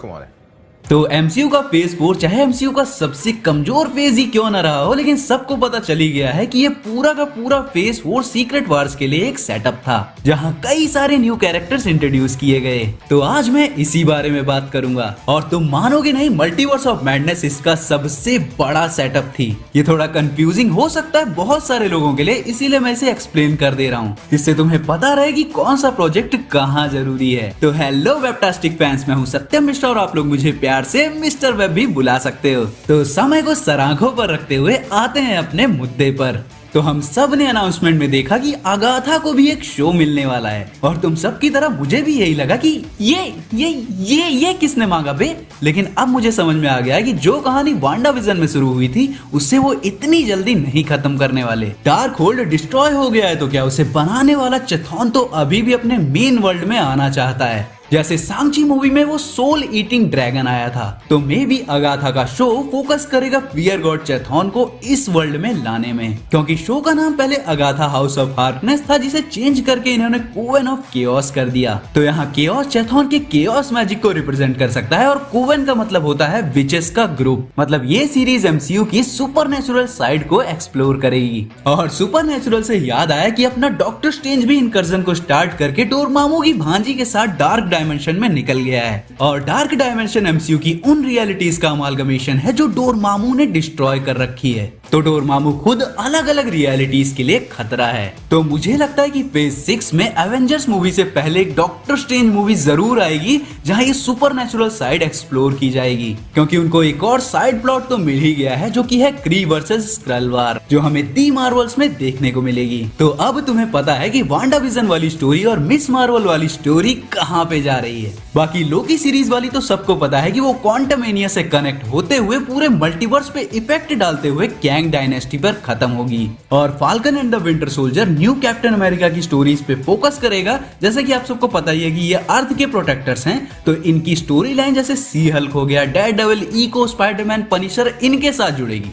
Come on. तो MCU का phase 4 चाहे एमसीयू का सबसे कमजोर फेज ही क्यों ना रहा हो, लेकिन सबको पता चली गया है कि ये पूरा का पूरा फेज 4 सीक्रेट वार्स के लिए एक सेटअप था, जहां कई सारे न्यू कैरेक्टर्स इंट्रोड्यूस किए गए। तो आज मैं इसी बारे में बात करूंगा और तुम मानोगे नहीं, मल्टीवर्स ऑफ मैडनेस इसका सबसे बड़ा सेटअप थी। ये थोड़ा कंफ्यूजिंग हो सकता है बहुत सारे लोगों के लिए, इसीलिए मैं इसे एक्सप्लेन कर दे रहा हूँ, जिससे तुम्हें पता रहे कि कौन सा प्रोजेक्ट कहाँ जरूरी है। तो हेलो वेबटास्टिक फैंस, मैं हूँ सत्यम मिश्रा और आप लोग मुझे प्यार से मिस्टर वेब भी बुला सकते हो। तो समय को सराखों पर रखते हुए आते हैं अपने मुद्दे पर। तो हम सब ने अनाउंसमेंट में देखा कि अगाथा को भी एक शो मिलने वाला है, और तुम सब की तरह मुझे भी यही लगा कि ये किसने मांगा बे। लेकिन अब मुझे समझ में आ गया है कि जो कहानी वांडा विजन में शुरू हुई थी उससे वो इतनी जल्दी नहीं खत्म करने वाले। डार्क होल्ड डिस्ट्रॉय हो गया है तो क्या उसे बनाने वाला चेथॉन तो अभी भी अपने मेन वर्ल्ड में आना चाहता है, जैसे सांची मूवी में वो सोल ईटिंग ड्रैगन आया था। तो मे भी अगाथा का शो फोकस करेगा फियर गॉड चेथॉन को इस वर्ल्ड में लाने में, क्योंकि शो का नाम पहले अगाथा हाउस ऑफ हार्कनेस था, जिसे चेंज करके इन्होंने कोवेन ऑफ केओस कर दिया। तो यहाँ केओस चेथॉन के केओस मैजिक को रिप्रेजेंट कर सकता है, और कोवेन का मतलब होता है विचेस का ग्रुप। मतलब ये सीरीज एमसीयू की सुपरनेचुरल साइड को एक्सप्लोर करेगी। और सुपरनेचुरल से याद आया कि अपना डॉक्टर स्ट्रेंज भी इनकर्जन को स्टार्ट करके डोरमामू की भांजी के साथ डार्क डायमेंशन में निकल गया है। और डार्क डायमेंशन एमसीयू की उन रियलिटीज का अमालगमेशन है जो डोरमामू ने डिस्ट्रॉय कर रखी है। तो डोरमामू खुद अलग अलग रियलिटीज के लिए खतरा है। तो मुझे लगता है कि फेज 6 में एवेंजर्स मूवी से पहले एक डॉक्टर स्ट्रेंज मूवी जरूर आएगी, जहां ये सुपरनेचुरल साइड एक्सप्लोर की जाएगी, क्योंकि उनको एक और साइड प्लॉट तो मिल ही गया है, जो कि है क्री वर्सेस स्क्रल वार, जो हमें दी मार्वल्स में देखने को मिलेगी। तो अब तुम्हें पता है कि वांडा विजन वाली स्टोरी और मिस मार्वल वाली स्टोरी कहां पे जा रही है। बाकी लोकी सीरीज वाली तो सबको पता है कि वो क्वांटमेनिया से कनेक्ट होते हुए पूरे मल्टीवर्स पे इफेक्ट डालते हुए कैंग डायनेस्टी पर खत्म होगी। और falcon and the winter soldier new captain America की स्टोरीज पे फोकस करेगा, जैसे कि आप सबको पता ही है कि ये अर्थ के प्रोटेक्टर्स हैं। तो इनकी स्टोरी लाइन जैसे सी हल्क हो गया, डेयरडेविल, इको, स्पाइडरमैन, पनिशर, इनके साथ जुड़ेगी।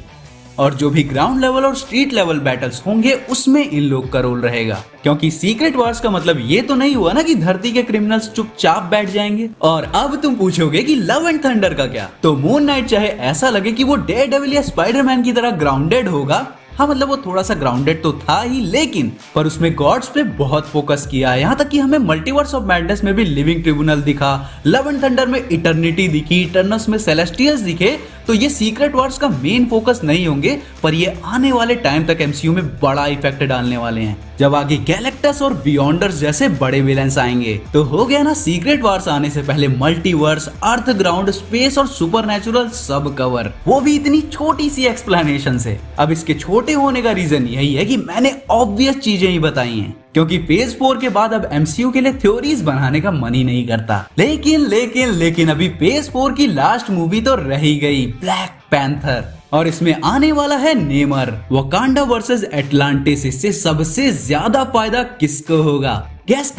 और जो भी ग्राउंड लेवल और स्ट्रीट लेवल बैटल्स होंगे उसमें इन लोग का रोल रहेगा, क्योंकि सीक्रेट वार्स का मतलब ये तो नहीं हुआ ना कि धरती के क्रिमिनल्स चुपचाप बैठ जाएंगे। और अब तुम पूछोगे कि लव एंड थंडर का क्या। तो मून नाइट चाहे ऐसा लगे कि वो डेयरडेविल या स्पाइडरमैन की तरह ग्राउंडेड होगा, हाँ मतलब वो थोड़ा सा ग्राउंडेड तो था ही, लेकिन पर उसमें गॉड्स पे बहुत फोकस किया है। यहाँ तक कि हमें मल्टीवर्स ऑफ मैडनेस में भी लिविंग ट्रिब्यूनल दिखा, लव एंड थंडर में इटर्निटी दिखी, इटर्नल्स में सेलेस्टियल्स दिखे। तो ये सीक्रेट वार्स का मेन फोकस नहीं होंगे, पर ये आने वाले टाइम तक एमसीयू में बड़ा इफेक्ट डालने वाले हैं, जब आगे गैलेक्टस और बियॉन्डर्स जैसे बड़े विलेंस आएंगे। तो हो गया ना सीक्रेट वार्स आने से पहले मल्टीवर्स, अर्थ, ग्राउंड, स्पेस और सुपरनेचुरल सब कवर, वो भी इतनी छोटी सी एक्सप्लेनेशन से। अब इसके छोटे होने का रीजन यही है कि मैंने ऑब्वियस चीजें ही बताई हैं, क्योंकि फेज 4 के बाद अब एमसीयू के लिए थ्योरीज बनाने का मन ही नहीं करता। लेकिन अभी फेज 4 की लास्ट मूवी तो रह ही गई, ब्लैक पैंथर, और इसमें आने वाला है नेमर। वकांडा वर्सेस एटलांटिस, इससे सबसे ज्यादा फायदा किसको होगा? गैस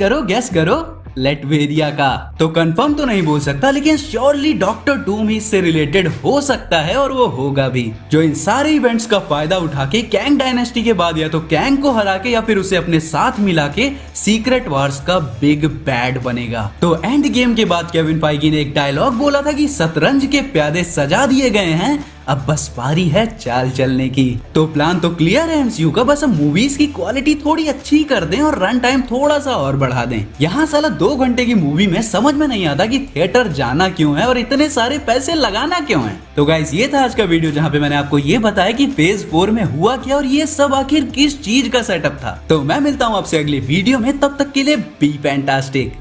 करो, लेटवेरिया का। तो कंफर्म तो नहीं बोल सकता, लेकिन श्योरली डॉक्टर डूम ही इससे रिलेटेड हो सकता है, और वो होगा भी, जो इन सारे इवेंट्स का फायदा उठा के कैंग डायनेस्टी के बाद या तो कैंग को हरा के या फिर उसे अपने साथ मिला के सीक्रेट वार्स का बिग बैड बनेगा। तो एंड गेम के बाद केविन फाइगी ने एक डायलॉग बोला था कि शतरंज के प्यादे सजा दिए गए हैं, अब बस पारी है चाल चलने की। तो प्लान तो क्लियर है एमसीयू का, बस अब मूवीज की क्वालिटी थोड़ी अच्छी कर दें और रन टाइम थोड़ा सा और बढ़ा दें। यहाँ साला 2 घंटे की मूवी में समझ में नहीं आता कि थिएटर जाना क्यों है और इतने सारे पैसे लगाना क्यों है। तो गाइस, ये था आज का वीडियो, जहाँ पे मैंने आपको ये बताया कि फेज 4 में हुआ क्या और ये सब आखिर किस चीज का सेटअप था। तो मैं मिलता हूँ आपसे अगले वीडियो में, तब तक के लिए बी फैंटास्टिक।